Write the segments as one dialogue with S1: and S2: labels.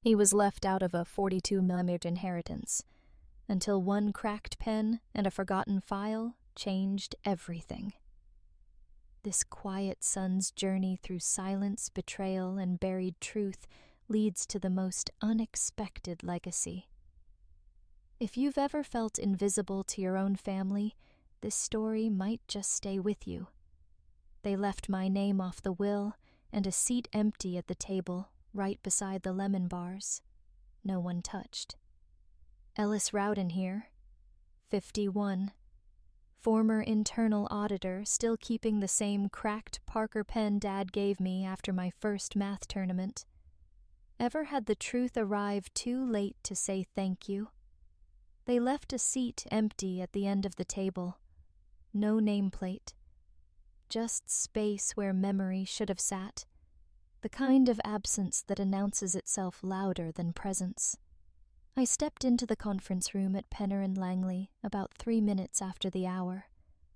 S1: He was left out of a 42mm inheritance, until one cracked pen and a forgotten file changed everything. This quiet son's journey through silence, betrayal, and buried truth leads to the most unexpected legacy. If you've ever felt invisible to your own family, this story might just stay with you. They left my name off the will and a seat empty at the table, right beside the lemon bars. No one touched. Ellis Rowden here, 51. Former internal auditor, still keeping the same cracked Parker pen Dad gave me after my first math tournament. Ever had the truth arrive too late to say thank you? They left a seat empty at the end of the table. No nameplate. Just space where memory should have sat. The kind of absence that announces itself louder than presence. I stepped into the conference room at Penner and Langley about 3 minutes after the hour,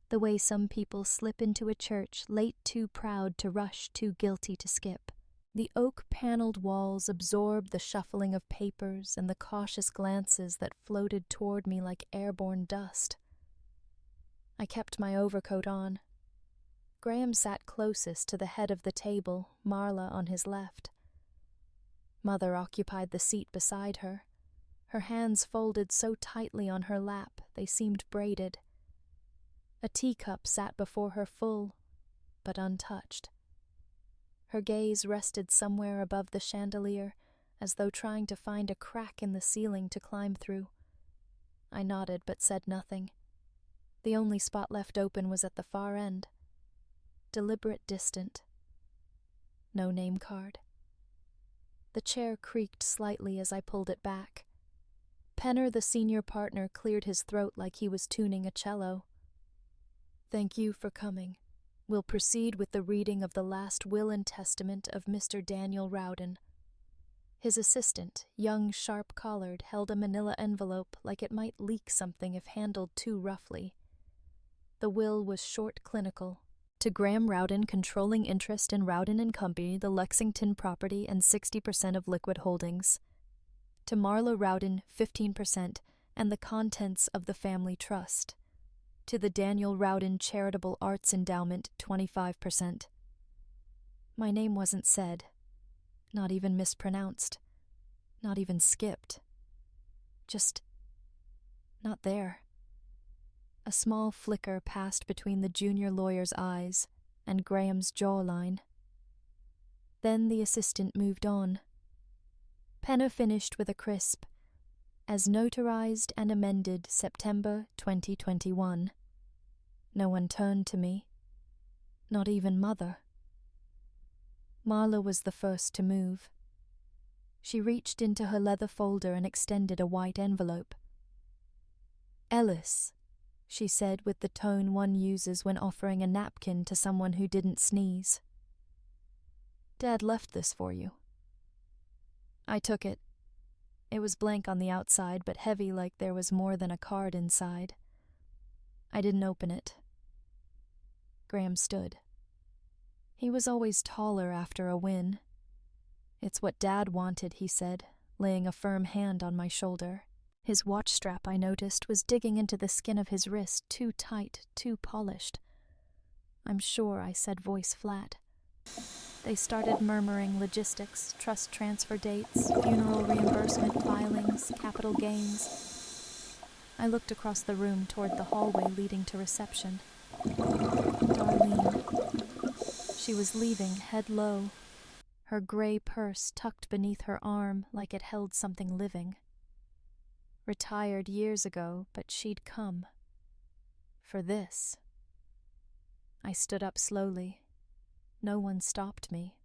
S1: the way some people slip into a church late too proud to rush, too guilty to skip. The oak-paneled walls absorbed the shuffling of papers and the cautious glances that floated toward me like airborne dust. I kept my overcoat on. Graham sat closest to the head of the table, Marla on his left. Mother occupied the seat beside her, her hands folded so tightly on her lap they seemed braided. A teacup sat before her full, but untouched. Her gaze rested somewhere above the chandelier, as though trying to find a crack in the ceiling to climb through. I nodded but said nothing. The only spot left open was at the far end. Deliberate, distant. No name card. The chair creaked slightly as I pulled it back. Penner, the senior partner, cleared his throat like he was tuning a cello. "Thank you for coming. We'll proceed with the reading of the last will and testament of Mr. Daniel Rowden." His assistant, young, sharp-collared, held a manila envelope like it might leak something if handled too roughly. The will was short, clinical. To Graham Rowden, controlling interest in Rowden & Company, the Lexington property, and 60% of Liquid Holdings. To Marla Rowden, 15%, and the contents of the family trust. To the Daniel Rowden Charitable Arts Endowment, 25%. My name wasn't said, not even mispronounced, not even skipped. Just not there. A small flicker passed between the junior lawyer's eyes and Graham's jawline. Then the assistant moved on. Penner finished with a crisp, "As notarized and amended September 2021. No one turned to me. Not even Mother. Marla was the first to move. She reached into her leather folder and extended a white envelope. "Ellis," she said with the tone one uses when offering a napkin to someone who didn't sneeze. "Dad left this for you." I took it. It was blank on the outside, but heavy like there was more than a card inside. I didn't open it. Graham stood. He was always taller after a win. "It's what Dad wanted," he said, laying a firm hand on my shoulder. His watch strap, I noticed, was digging into the skin of his wrist, too tight, too polished. "I'm sure," I said, voice flat. They started murmuring logistics, trust transfer dates, funeral reimbursement filings, capital gains. I looked across the room toward the hallway leading to reception. Darlene. She was leaving, head low, her gray purse tucked beneath her arm like it held something living. Retired years ago, but she'd come. For this. I stood up slowly. No one stopped me.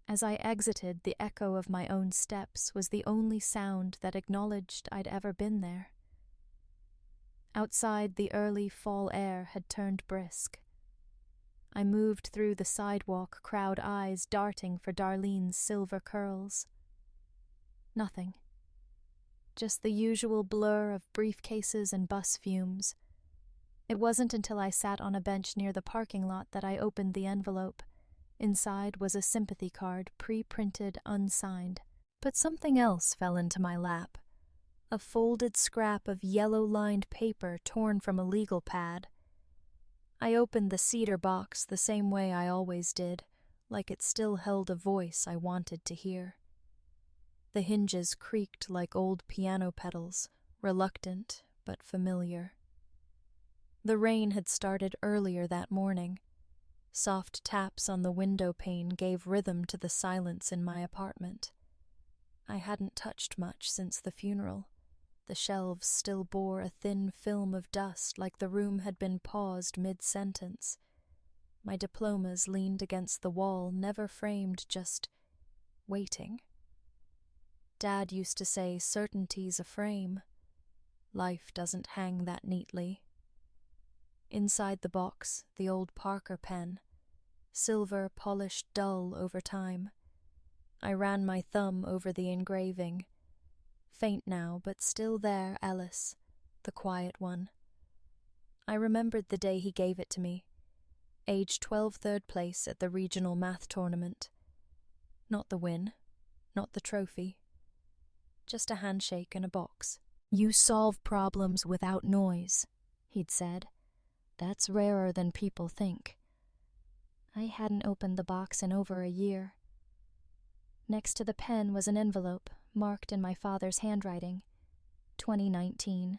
S1: As I exited, the echo of my own steps was the only sound that acknowledged I'd ever been there. Outside, the early fall air had turned brisk. I moved through the sidewalk, crowd eyes darting for Darlene's silver curls. Nothing. Just the usual blur of briefcases and bus fumes. It wasn't until I sat on a bench near the parking lot that I opened the envelope. Inside was a sympathy card, pre-printed, unsigned. But something else fell into my lap. A folded scrap of yellow-lined paper torn from a legal pad. I opened the cedar box the same way I always did, like it still held a voice I wanted to hear. The hinges creaked like old piano pedals, reluctant but familiar. The rain had started earlier that morning. Soft taps on the window pane gave rhythm to the silence in my apartment. I hadn't touched much since the funeral. The shelves still bore a thin film of dust like the room had been paused mid-sentence. My diplomas leaned against the wall, never framed, just waiting. Dad used to say certainty's a frame. Life doesn't hang that neatly. Inside the box, the old Parker pen, silver polished dull over time. I ran my thumb over the engraving. Faint now, but still there, Ellis, the quiet one. I remembered the day he gave it to me. Age 12, third place at the regional math tournament. Not the win, not the trophy. Just a handshake and a box. You solve problems without noise, he'd said. That's rarer than people think. I hadn't opened the box in over a year. Next to the pen was an envelope, marked in my father's handwriting. 2019.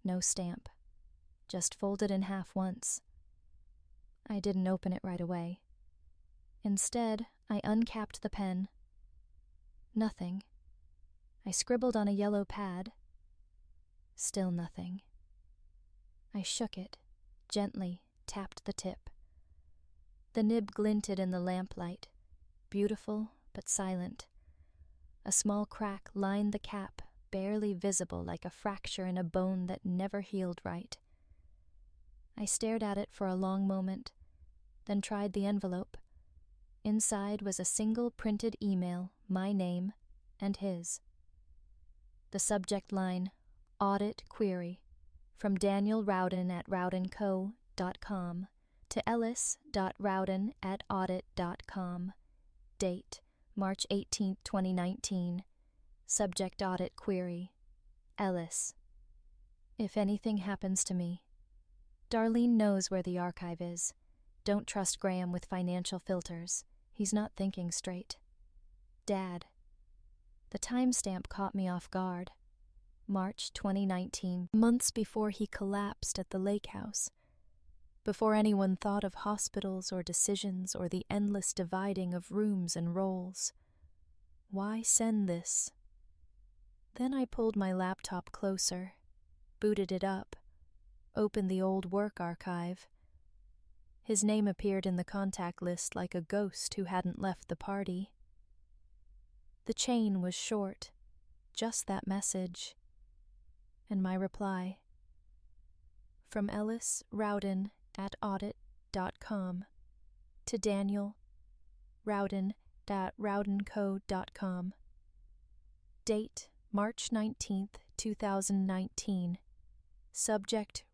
S1: No stamp. Just folded in half once. I didn't open it right away. Instead, I uncapped the pen. Nothing. I scribbled on a yellow pad. Still nothing. I shook it, gently tapped the tip. The nib glinted in the lamplight, beautiful but silent. A small crack lined the cap, barely visible like a fracture in a bone that never healed right. I stared at it for a long moment, then tried the envelope. Inside was a single printed email, my name and his. The subject line, Audit Query, from Daniel Rowden at rowdenco.com to ellis.rowden@audit.com. Date, March 18, 2019. Subject Audit Query. Ellis. If anything happens to me. Darlene knows where the archive is. Don't trust Graham with financial filters. He's not thinking straight. Dad. The timestamp caught me off guard. March 2019, months before he collapsed at the lake house. Before anyone thought of hospitals or decisions or the endless dividing of rooms and roles. Why send this? Then I pulled my laptop closer, booted it up, opened the old work archive. His name appeared in the contact list like a ghost who hadn't left the party. The chain was short, just that message. And my reply. From Ellis Rowden at audit.com to Daniel Rowden@rowdenco.com. Date, March 19th, 2019. Subject,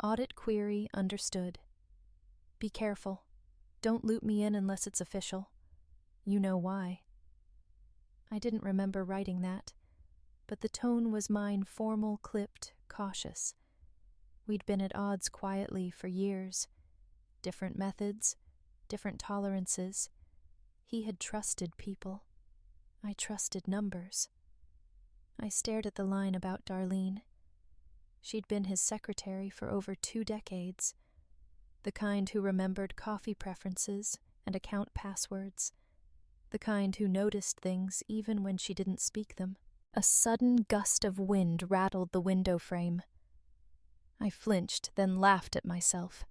S1: Audit query understood. Be careful. Don't loop me in unless it's official. You know why. I didn't remember writing that, but the tone was mine, formal, clipped, cautious. We'd been at odds quietly for years. Different methods, different tolerances. He had trusted people. I trusted numbers. I stared at the line about Darlene. She'd been his secretary for over 2 decades. The kind who remembered coffee preferences and account passwords. The kind who noticed things even when she didn't speak them. A sudden gust of wind rattled the window frame. I flinched, then laughed at myself.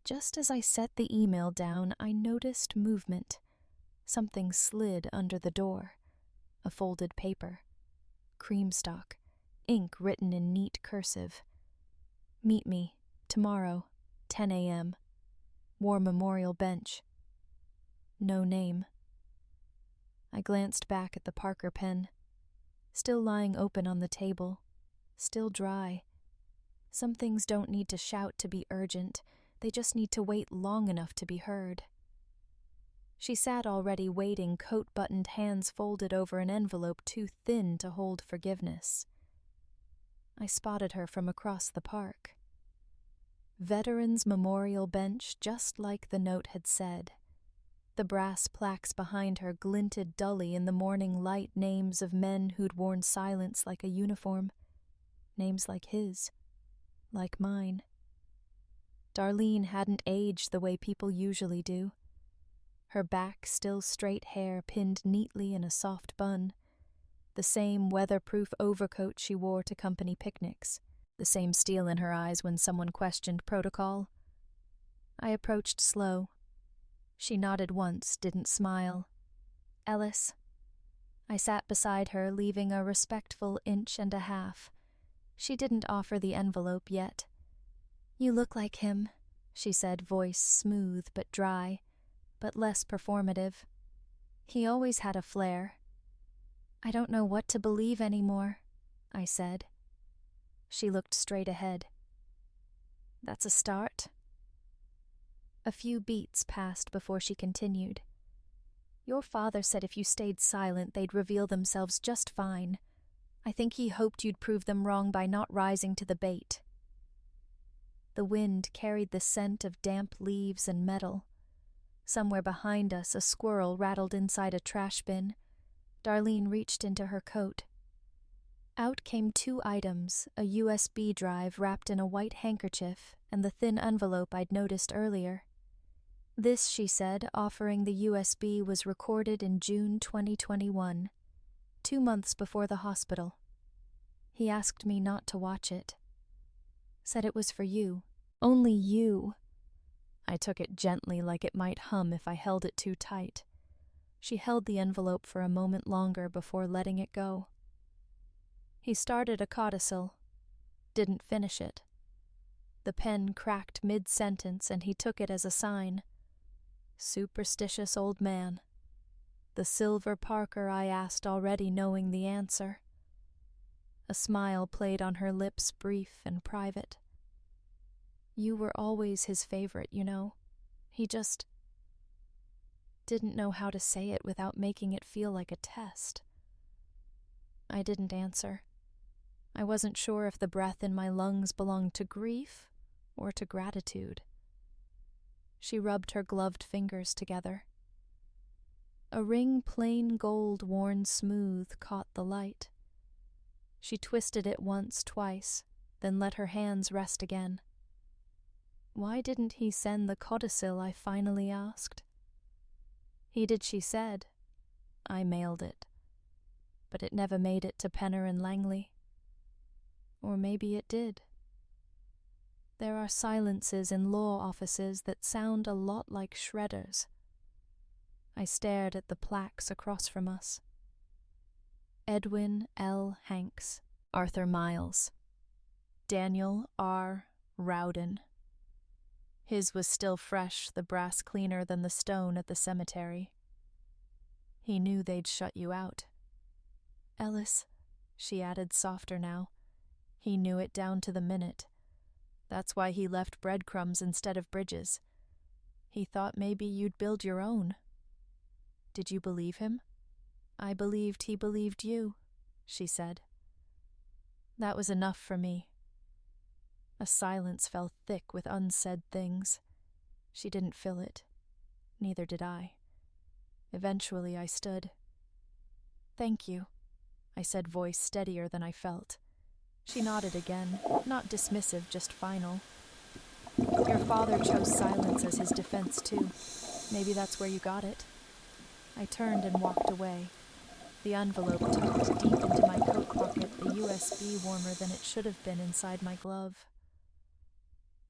S1: Just as I set the email down, I noticed movement. Something slid under the door. A folded paper. Creamstock. Ink written in neat cursive. Meet me, tomorrow, 10 a.m. War Memorial Bench. No name. I glanced back at the Parker pen. Still lying open on the table. Still dry. Some things don't need to shout to be urgent. They just need to wait long enough to be heard. She sat already waiting, coat-buttoned, hands folded over an envelope too thin to hold forgiveness. I spotted her from across the park. Veterans Memorial Bench, just like the note had said. The brass plaques behind her glinted dully in the morning light, names of men who'd worn silence like a uniform. Names like his. Like mine. Darlene hadn't aged the way people usually do. Her back still straight hair pinned neatly in a soft bun. The same weatherproof overcoat she wore to company picnics. The same steel in her eyes when someone questioned protocol. I approached slow. She nodded once, didn't smile. Ellis. I sat beside her, leaving a respectful 1.5 inches. She didn't offer the envelope yet. You look like him, she said, voice smooth but dry, but less performative. He always had a flair. I don't know what to believe anymore, I said. She looked straight ahead. That's a start. A few beats passed before she continued. Your father said if you stayed silent, they'd reveal themselves just fine. I think he hoped you'd prove them wrong by not rising to the bait. The wind carried the scent of damp leaves and metal. Somewhere behind us, a squirrel rattled inside a trash bin. Darlene reached into her coat. Out came 2 items, a USB drive wrapped in a white handkerchief and the thin envelope I'd noticed earlier. This, she said, offering the USB, was recorded in June 2021, 2 months before the hospital. He asked me not to watch it. Said it was for you. Only you. I took it gently, like it might hum if I held it too tight. She held the envelope for a moment longer before letting it go. He started a codicil. Didn't finish it. The pen cracked mid-sentence and he took it as a sign. Superstitious old man. The silver Parker I asked, already knowing the answer. A smile played on her lips, brief and private. You were always his favorite, you know. He just didn't know how to say it without making it feel like a test. I didn't answer. I wasn't sure if the breath in my lungs belonged to grief or to gratitude. She rubbed her gloved fingers together. A ring plain gold worn smooth caught the light. She twisted it once, twice, then let her hands rest again. Why didn't he send the codicil, I finally asked. He did, she said. I mailed it. But it never made it to Penner and Langley. Or maybe it did. There are silences in law offices that sound a lot like shredders. I stared at the plaques across from us. Edwin L. Hanks, Arthur Miles. Daniel R. Rowden. His was still fresh, the brass cleaner than the stone at the cemetery. He knew they'd shut you out. Ellis, she added softer now. He knew it down to the minute. That's why he left breadcrumbs instead of bridges. He thought maybe you'd build your own. Did you believe him? I believed he believed you, she said. That was enough for me. A silence fell thick with unsaid things. She didn't fill it. Neither did I. Eventually I stood. Thank you, I said, voice steadier than I felt. She nodded again, not dismissive, just final. Your father chose silence as his defense, too. Maybe that's where you got it. I turned and walked away. The envelope tucked deep into my coat pocket, the USB warmer than it should have been inside my glove.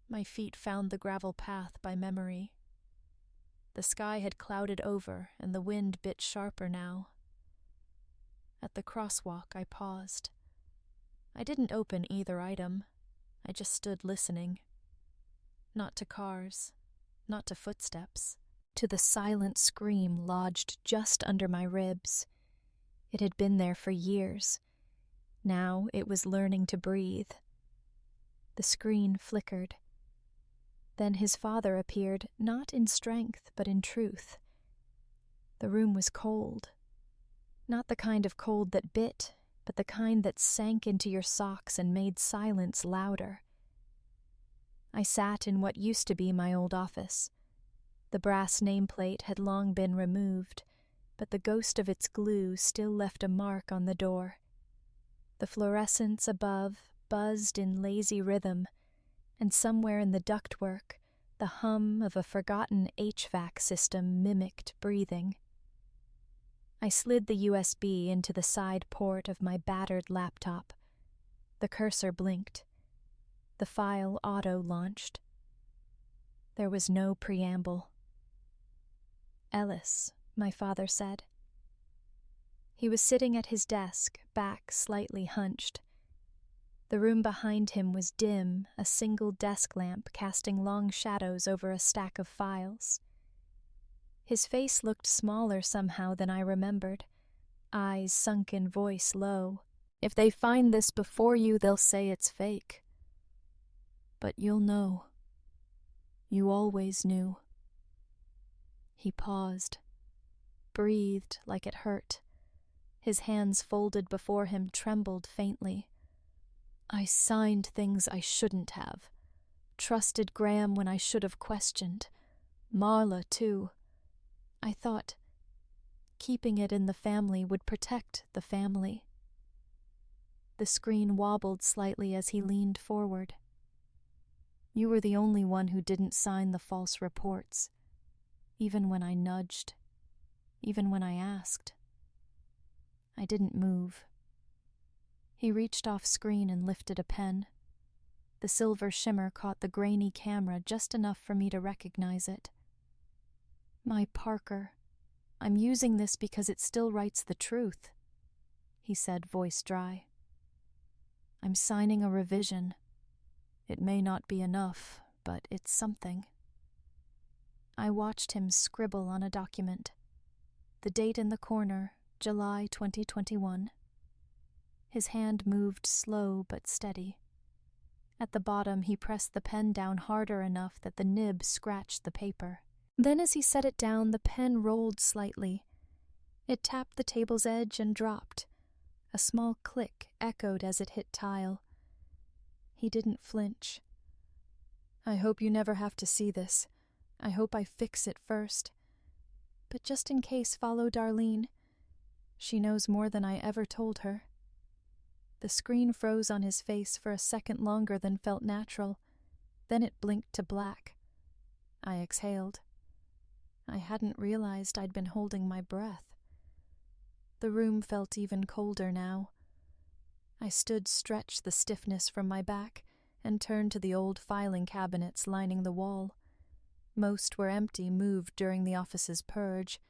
S1: My feet found the gravel path by memory. The sky had clouded over, and the wind bit sharper now. At the crosswalk, I paused. I didn't open either item. I just stood listening. Not to cars, not to footsteps, to the silent scream lodged just under my ribs. It had been there for years. Now it was learning to breathe. The screen flickered. Then his father appeared, not in strength, but in truth. The room was cold. Not the kind of cold that bit, but the kind that sank into your socks and made silence louder. I sat in what used to be my old office. The brass nameplate had long been removed, but the ghost of its glue still left a mark on the door. The fluorescents above buzzed in lazy rhythm, and somewhere in the ductwork, the hum of a forgotten HVAC system mimicked breathing. I slid the USB into the side port of my battered laptop. The cursor blinked. The file auto-launched. There was no preamble. "Ellis," my father said. He was sitting at his desk, back slightly hunched. The room behind him was dim, a single desk lamp casting long shadows over a stack of files. His face looked smaller somehow than I remembered, eyes sunken, voice low. "If they find this before you, they'll say it's fake. But you'll know. You always knew." He paused, breathed like it hurt. His hands folded before him trembled faintly. "I signed things I shouldn't have. Trusted Graham when I should have questioned. Marla, too. I thought keeping it in the family would protect the family." The screen wobbled slightly as he leaned forward. "You were the only one who didn't sign the false reports, even when I nudged, even when I asked." I didn't move. He reached off screen and lifted a pen. The silver shimmer caught the grainy camera just enough for me to recognize it. "My Parker, I'm using this because it still writes the truth," he said, voice dry. "I'm signing a revision. It may not be enough, but it's something." I watched him scribble on a document. The date in the corner, July 2021. His hand moved slow but steady. At the bottom, he pressed the pen down harder enough that the nib scratched the paper. Then as he set it down, the pen rolled slightly. It tapped the table's edge and dropped. A small click echoed as it hit tile. He didn't flinch. "I hope you never have to see this. I hope I fix it first. But just in case, follow Darlene. She knows more than I ever told her." The screen froze on his face for a second longer than felt natural. Then it blinked to black. I exhaled. I hadn't realized I'd been holding my breath. The room felt even colder now. I stood, stretched the stiffness from my back, and turned to the old filing cabinets lining the wall. Most were empty, moved during the office's purge,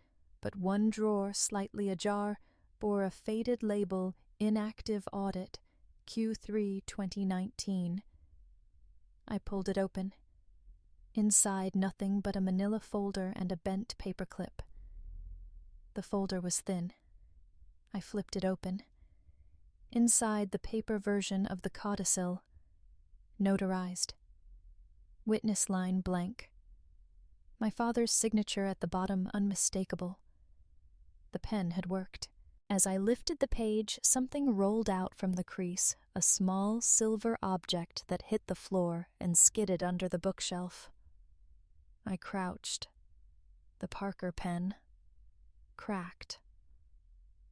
S1: but one drawer, slightly ajar, bore a faded label, "Inactive Audit, Q3 2019. I pulled it open. Inside, nothing but a manila folder and a bent paperclip. The folder was thin. I flipped it open. Inside, the paper version of the codicil. Notarized. Witness line blank. My father's signature at the bottom unmistakable. The pen had worked. As I lifted the page, something rolled out from the crease, a small silver object that hit the floor and skidded under the bookshelf. I crouched. The Parker pen. Cracked.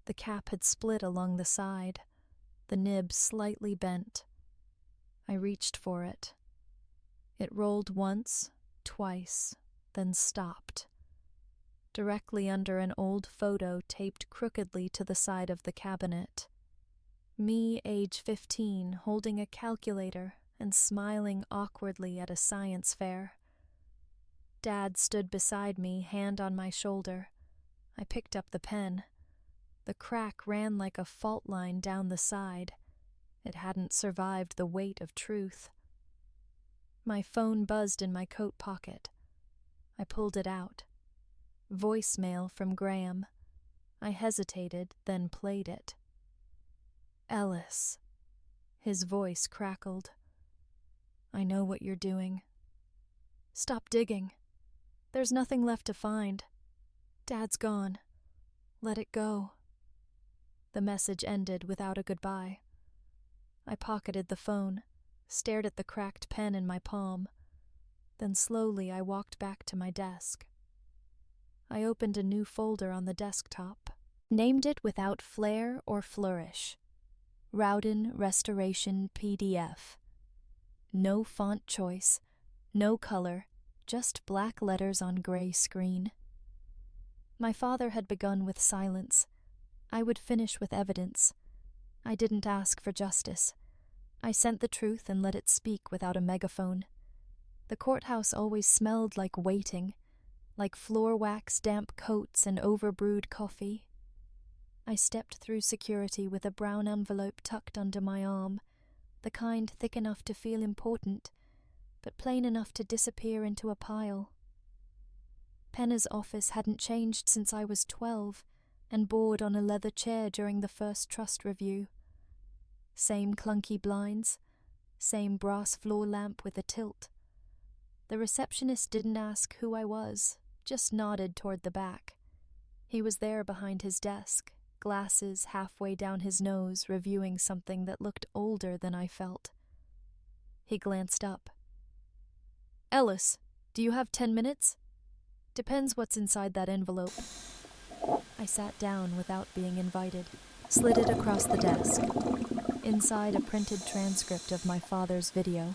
S1: The cap had split along the side, the nib slightly bent. I reached for it. It rolled once, twice, then stopped. Directly under an old photo taped crookedly to the side of the cabinet. Me, age 15, holding a calculator and smiling awkwardly at a science fair. Dad stood beside me, hand on my shoulder. I picked up the pen. The crack ran like a fault line down the side. It hadn't survived the weight of truth. My phone buzzed in my coat pocket. I pulled it out. Voicemail from Graham. I hesitated, then played it. "Ellis." His voice crackled. "I know what you're doing. Stop digging. There's nothing left to find. Dad's gone. Let it go. The message ended without a goodbye. I pocketed the phone, stared at the cracked pen in my palm. Then slowly I walked back to my desk. I opened a new folder on the desktop, named it without flair or flourish. Rowden Restoration PDF. No font choice, no color, just black letters on gray screen. My father had begun with silence. I would finish with evidence. I didn't ask for justice. I sent the truth and let it speak without a megaphone. The courthouse always smelled like waiting, like floor wax, damp coats, and overbrewed coffee. I stepped through security with a brown envelope tucked under my arm, the kind thick enough to feel important, but plain enough to disappear into a pile. Penna's office hadn't changed since I was 12, and bored on a leather chair during the first trust review. Same clunky blinds, same brass floor lamp with a tilt. The receptionist didn't ask who I was, just nodded toward the back. He was there behind his desk, glasses halfway down his nose, reviewing something that looked older than I felt. He glanced up. "Ellis, do you have 10 minutes? Depends what's inside that envelope." I sat down without being invited, slid it across the desk. Inside, a printed transcript of my father's video.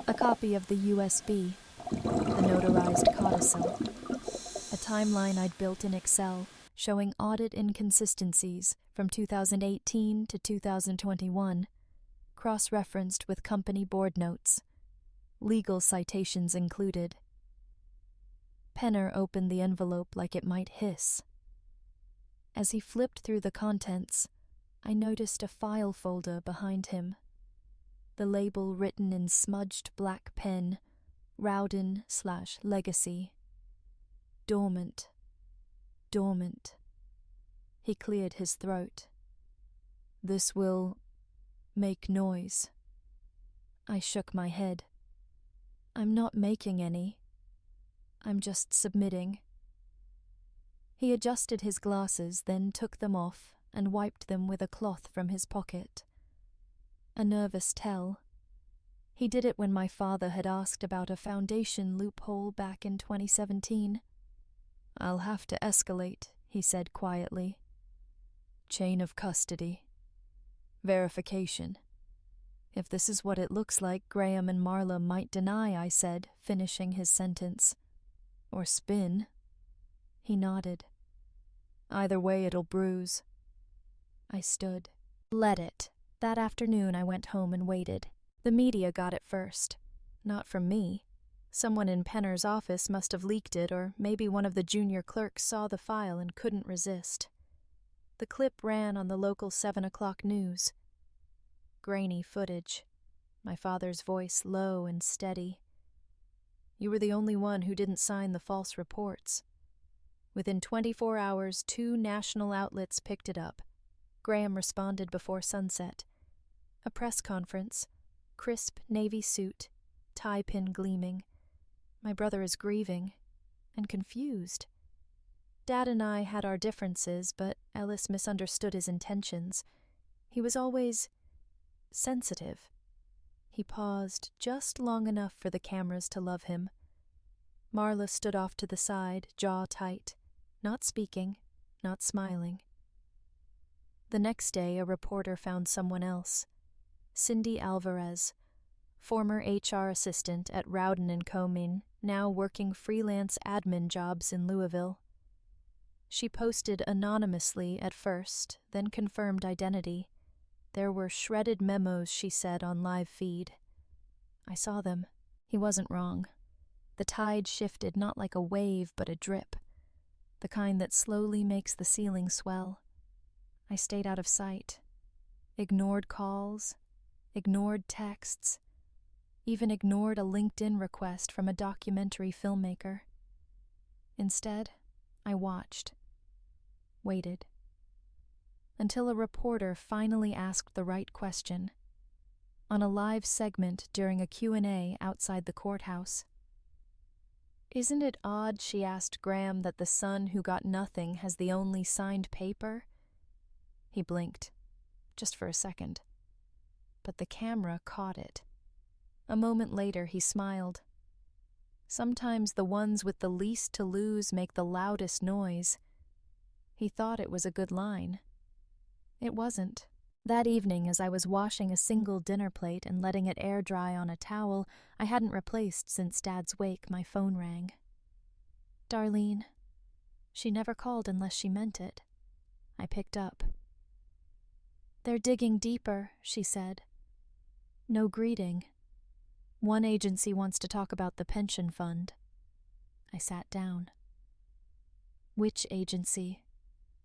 S1: A copy of the USB, the notarized codicil. A timeline I'd built in Excel showing audit inconsistencies from 2018 to 2021, cross-referenced with company board notes. Legal citations included. Penner opened the envelope like it might hiss. As he flipped through the contents, I noticed a file folder behind him. The label written in smudged black pen, Rowden/Legacy. Dormant. Dormant. He cleared his throat. "This will make noise." I shook my head. "I'm not making any. I'm just submitting." He adjusted his glasses, then took them off and wiped them with a cloth from his pocket. A nervous tell. He did it when my father had asked about a foundation loophole back in 2017. "I'll have to escalate," he said quietly. "Chain of custody. Verification. If this is what it looks like, Graham and Marla might deny," I said, finishing his sentence. "Or spin." He nodded. "Either way, it'll bruise." I stood. Let it. That afternoon I went home and waited. The media got it first. Not from me. Someone in Penner's office must have leaked it, or maybe one of the junior clerks saw the file and couldn't resist. The clip ran on the local 7 o'clock news. Grainy footage. My father's voice low and steady. "You were the only one who didn't sign the false reports." Within 24 hours, 2 national outlets picked it up. Graham responded before sunset. A press conference, crisp navy suit, tie pin gleaming. My brother is grieving and confused. Dad and I had our differences, but Ellis misunderstood his intentions. He was always sensitive. He paused just long enough for the cameras to love him. Marla stood off to the side, jaw tight, not speaking, not smiling. The next day, a reporter found someone else. Cindy Alvarez, former HR assistant at Rowden & Co. now working freelance admin jobs in Louisville. She posted anonymously at first, then confirmed identity. There were shredded memos, she said, on live feed. I saw them. He wasn't wrong. The tide shifted not like a wave, but a drip. The kind that slowly makes the ceiling swell. I stayed out of sight. Ignored calls. Ignored texts. Even ignored a LinkedIn request from a documentary filmmaker. Instead, I watched. Waited. Until a reporter finally asked the right question. On a live segment during a Q&A outside the courthouse. Isn't it odd, she asked Graham, that the son who got nothing has the only signed paper? He blinked, just for a second. But the camera caught it. A moment later, he smiled. Sometimes the ones with the least to lose make the loudest noise. He thought it was a good line. It wasn't. That evening, as I was washing a single dinner plate and letting it air dry on a towel I hadn't replaced since Dad's wake, my phone rang. Darlene. She never called unless she meant it. I picked up. They're digging deeper, she said. No greeting. One agency wants to talk about the pension fund. I sat down. Which agency?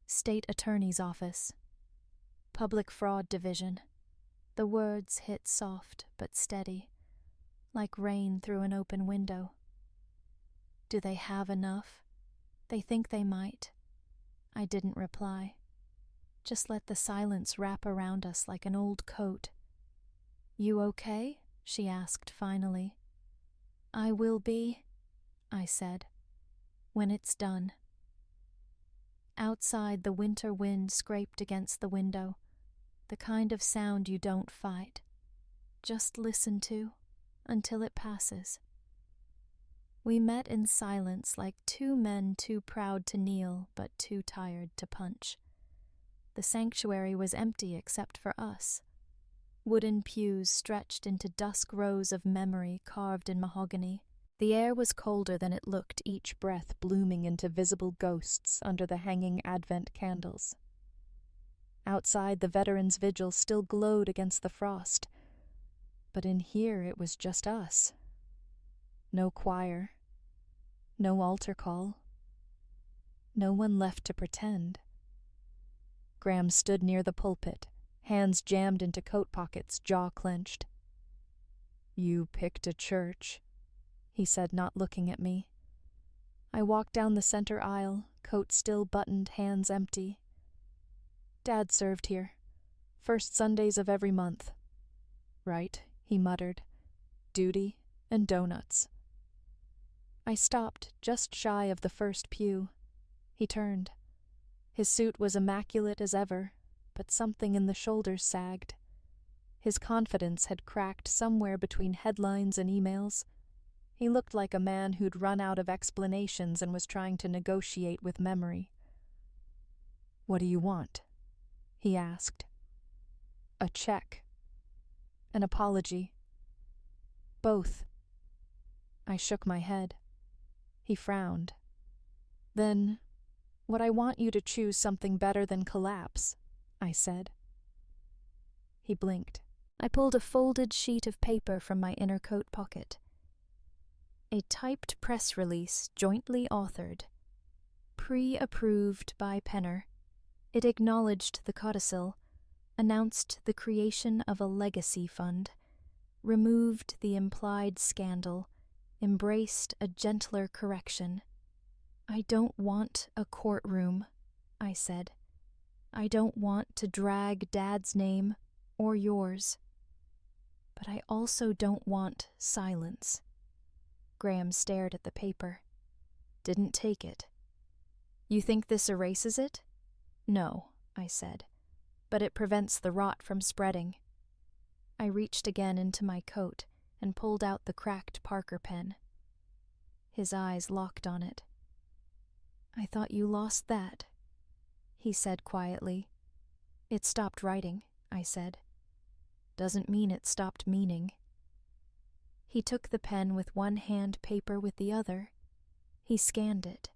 S1: State Attorney's Office. Public Fraud Division. The words hit soft but steady, like rain through an open window. Do they have enough? They think they might. I didn't reply. Just let the silence wrap around us like an old coat. You okay? She asked finally. I will be, I said, when it's done. Outside, the winter wind scraped against the window, the kind of sound you don't fight, just listen to until it passes. We met in silence like two men too proud to kneel but too tired to punch. The sanctuary was empty except for us. Wooden pews stretched into dusk rows of memory carved in mahogany. The air was colder than it looked, each breath blooming into visible ghosts under the hanging Advent candles. Outside, the veterans' vigil still glowed against the frost, but in here it was just us. No choir, no altar call, no one left to pretend. Graham stood near the pulpit, hands jammed into coat pockets, jaw clenched. You picked a church, he said, not looking at me. I walked down the center aisle, coat still buttoned, hands empty. Dad served here. First Sundays of every month. Right, he muttered. Duty and donuts. I stopped just shy of the first pew. He turned. His suit was immaculate as ever, but something in the shoulders sagged. His confidence had cracked somewhere between headlines and emails. He looked like a man who'd run out of explanations and was trying to negotiate with memory. What do you want? He asked. A check. An apology. Both. I shook my head. He frowned. Then, what I want you to choose something better than collapse, I said. He blinked. I pulled a folded sheet of paper from my inner coat pocket. A typed press release jointly authored. Pre-approved by Penner. It acknowledged the codicil, announced the creation of a legacy fund, removed the implied scandal, embraced a gentler correction. I don't want a courtroom, I said. I don't want to drag Dad's name or yours. But I also don't want silence. Graham stared at the paper. Didn't take it. You think this erases it? No, I said, but it prevents the rot from spreading. I reached again into my coat and pulled out the cracked Parker pen. His eyes locked on it. I thought you lost that, he said quietly. It stopped writing, I said. Doesn't mean it stopped meaning. He took the pen with one hand, paper with the other. He scanned it.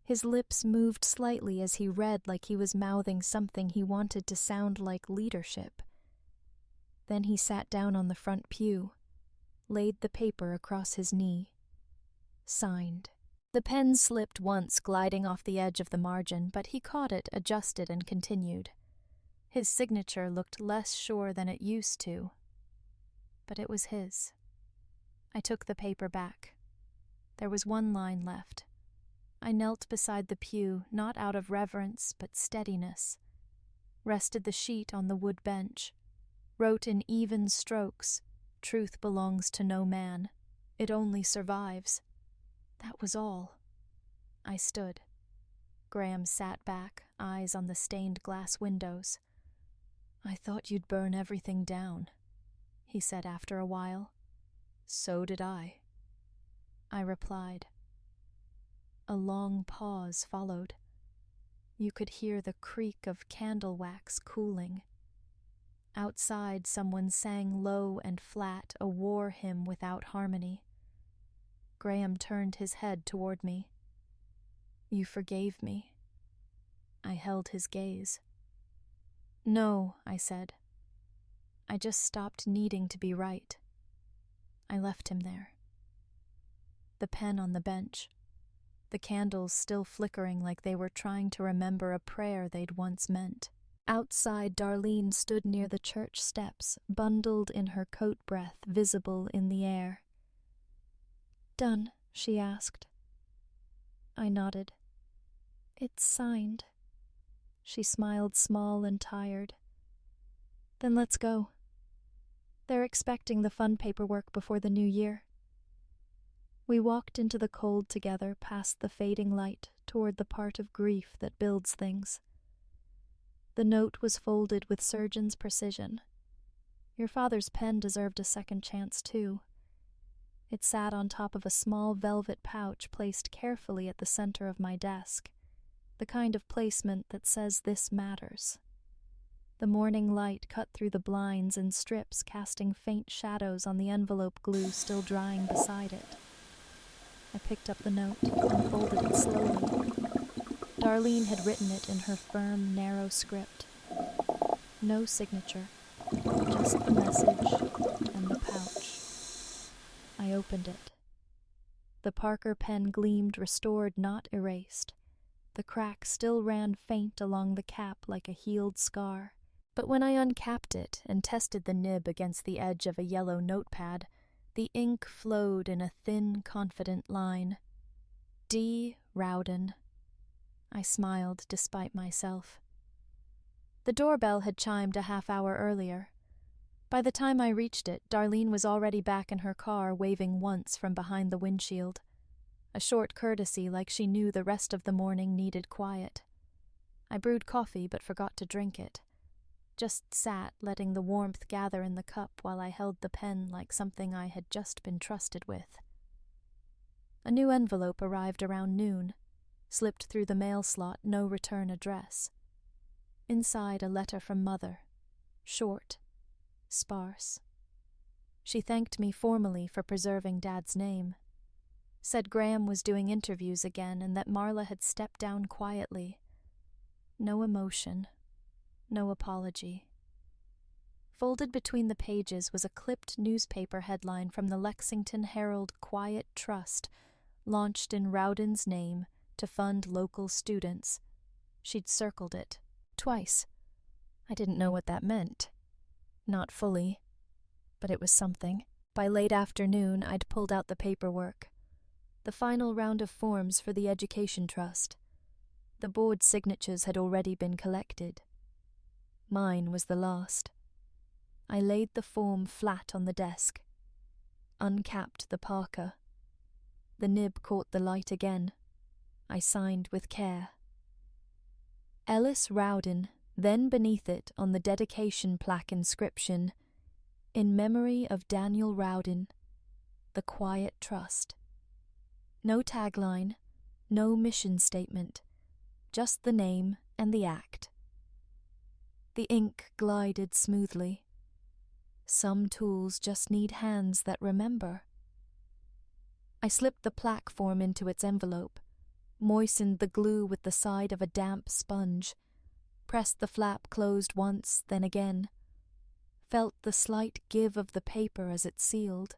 S1: His lips moved slightly as he read, like he was mouthing something he wanted to sound like leadership. Then he sat down on the front pew, laid the paper across his knee. Signed. The pen slipped once, gliding off the edge of the margin, but he caught it, adjusted, and continued. His signature looked less sure than it used to, but it was his. I took the paper back. There was one line left. I knelt beside the pew, not out of reverence, but steadiness. Rested the sheet on the wood bench. Wrote in even strokes, "Truth belongs to no man. It only survives." That was all. I stood. Graham sat back, eyes on the stained glass windows. "I thought you'd burn everything down," he said after a while. "So did I." I replied. A long pause followed. You could hear the creak of candle wax cooling. Outside, someone sang low and flat a war hymn without harmony. Graham turned his head toward me. "You forgave me." I held his gaze. "No," I said. "I just stopped needing to be right." I left him there. The pen on the bench. The candles still flickering like they were trying to remember a prayer they'd once meant. Outside, Darlene stood near the church steps, bundled in her coat breath visible in the air. "Done?" she asked. I nodded. "It's signed." She smiled small and tired. "Then let's go. They're expecting the fund paperwork before the new year." We walked into the cold together past the fading light toward the part of grief that builds things. The note was folded with surgeon's precision. Your father's pen deserved a second chance, too. It sat on top of a small velvet pouch placed carefully at the center of my desk, the kind of placement that says this matters. The morning light cut through the blinds in strips, casting faint shadows on the envelope glue still drying beside it. I picked up the note, unfolded it slowly. Darlene had written it in her firm, narrow script. No signature, just the message and the pouch. I opened it. The Parker pen gleamed restored, not erased. The crack still ran faint along the cap like a healed scar. But when I uncapped it and tested the nib against the edge of a yellow notepad, the ink flowed in a thin, confident line. D. Rowden. I smiled despite myself. The doorbell had chimed a half-hour earlier. By the time I reached it, Darlene was already back in her car, waving once from behind the windshield. A short courtesy like she knew the rest of the morning needed quiet. I brewed coffee but forgot to drink it. Just sat, letting the warmth gather in the cup while I held the pen like something I had just been trusted with. A new envelope arrived around noon. Slipped through the mail slot, no return address. Inside, a letter from Mother. Short. Sparse. She thanked me formally for preserving Dad's name. Said Graham was doing interviews again and that Marla had stepped down quietly. No emotion. No apology. Folded between the pages was a clipped newspaper headline from the Lexington Herald Quiet Trust, launched in Rowden's name to fund local students. She'd circled it. Twice. I didn't know what that meant. Not fully. But it was something. By late afternoon, I'd pulled out the paperwork. The final round of forms for the Education Trust. The board signatures had already been collected. Mine was the last. I laid the form flat on the desk. Uncapped the Parker. The nib caught the light again. I signed with care. Ellis Rowden, then beneath it on the dedication plaque inscription, "In memory of Daniel Rowden, the Quiet Trust." No tagline, no mission statement, just the name and the act. The ink glided smoothly. Some tools just need hands that remember. I slipped the plaque form into its envelope, moistened the glue with the side of a damp sponge, pressed the flap closed once, then again, felt the slight give of the paper as it sealed.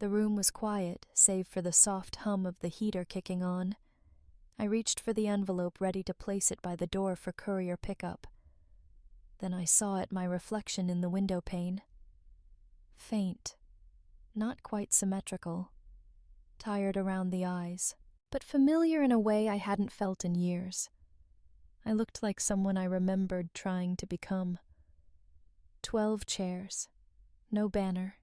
S1: The room was quiet, save for the soft hum of the heater kicking on. I reached for the envelope, ready to place it by the door for courier pickup. Then I saw it, my reflection in the window pane. Faint, not quite symmetrical, tired around the eyes, but familiar in a way I hadn't felt in years. I looked like someone I remembered trying to become. 12 chairs, no banner,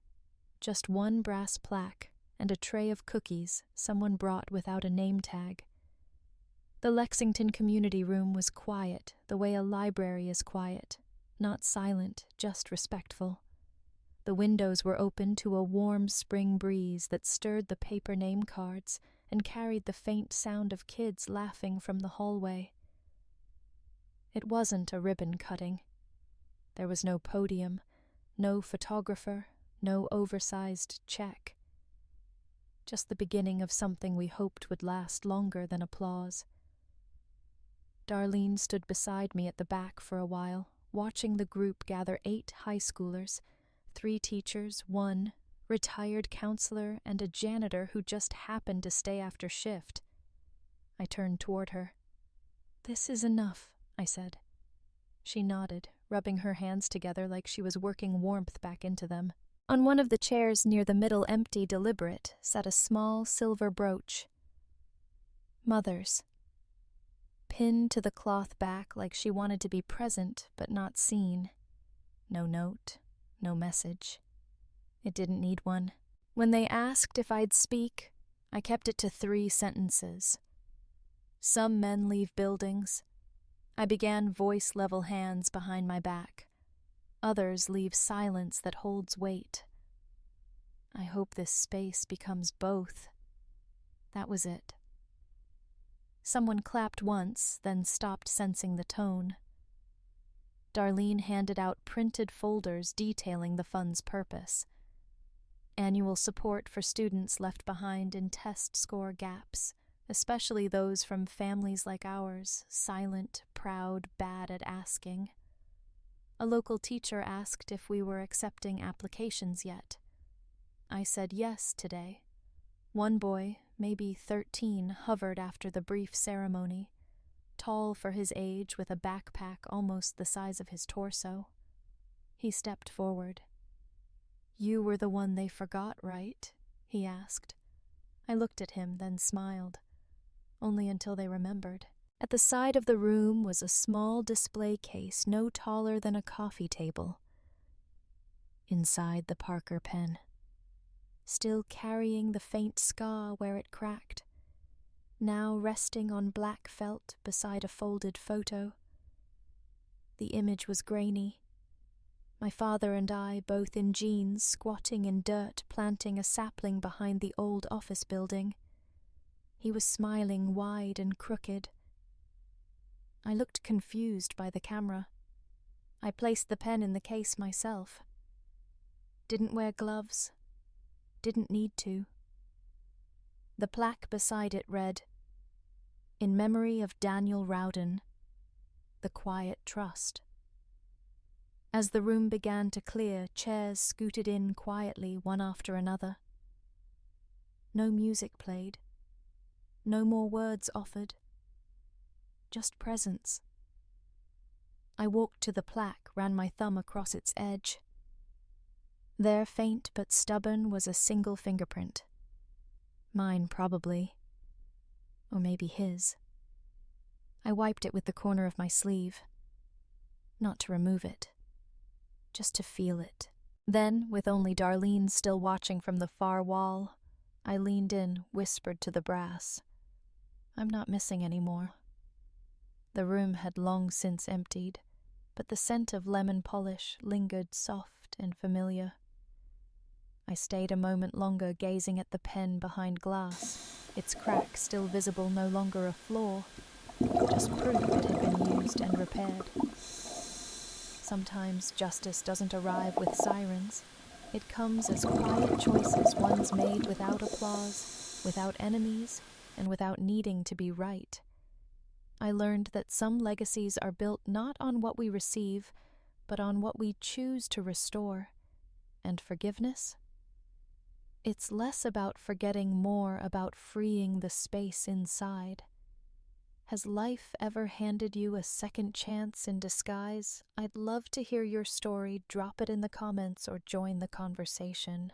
S1: just one brass plaque, and a tray of cookies someone brought without a name tag. The Lexington community room was quiet, the way a library is quiet, not silent, just respectful. The windows were open to a warm spring breeze that stirred the paper name cards and carried the faint sound of kids laughing from the hallway. It wasn't a ribbon cutting. There was no podium, no photographer, no oversized check. Just the beginning of something we hoped would last longer than applause. Darlene stood beside me at the back for a while, watching the group gather 8 high schoolers, 3 teachers, 1 retired counselor, and a janitor who just happened to stay after shift. I turned toward her. "This is enough," I said. She nodded, rubbing her hands together like she was working warmth back into them. On one of the chairs near the middle empty deliberate sat a small silver brooch. Mother's. Pinned to the cloth back like she wanted to be present but not seen. No note, no message. It didn't need one. When they asked if I'd speak, I kept it to 3 sentences. Some men leave buildings. I began voice-level hands behind my back. Others leave silence that holds weight. I hope this space becomes both. That was it. Someone clapped once, then stopped sensing the tone. Darlene handed out printed folders detailing the fund's purpose. Annual support for students left behind in test score gaps, especially those from families like ours, silent, proud, bad at asking. A local teacher asked if we were accepting applications yet. I said yes today. One boy, maybe 13, hovered after the brief ceremony, tall for his age with a backpack almost the size of his torso. He stepped forward. "You were the one they forgot, right?" he asked. I looked at him, then smiled. Only until they remembered. At the side of the room was a small display case no taller than a coffee table. Inside the Parker pen. Still carrying the faint scar where it cracked. Now resting on black felt beside a folded photo. The image was grainy. My father and I, both in jeans, squatting in dirt, planting a sapling behind the old office building. He was smiling wide and crooked. I looked confused by the camera. I placed the pen in the case myself. Didn't wear gloves. Didn't need to. The plaque beside it read, "In memory of Daniel Rowden, the Quiet Trust." As the room began to clear, chairs scooted in quietly, one after another. No music played. No more words offered. Just presence. I walked to the plaque, ran my thumb across its edge. There, faint but stubborn, was a single fingerprint. Mine, probably. Or maybe his. I wiped it with the corner of my sleeve. Not to remove it. Just to feel it. Then, with only Darlene still watching from the far wall, I leaned in, whispered to the brass. "I'm not missing any more." The room had long since emptied, but the scent of lemon polish lingered soft and familiar. I stayed a moment longer gazing at the pen behind glass, its crack still visible, no longer a flaw, just proof it had been used and repaired. Sometimes justice doesn't arrive with sirens. It comes as quiet choices one's made without applause, without enemies, and without needing to be right. I learned that some legacies are built not on what we receive, but on what we choose to restore. And forgiveness? It's less about forgetting, more about freeing the space inside. Has life ever handed you a second chance in disguise? I'd love to hear your story. Drop it in the comments or join the conversation.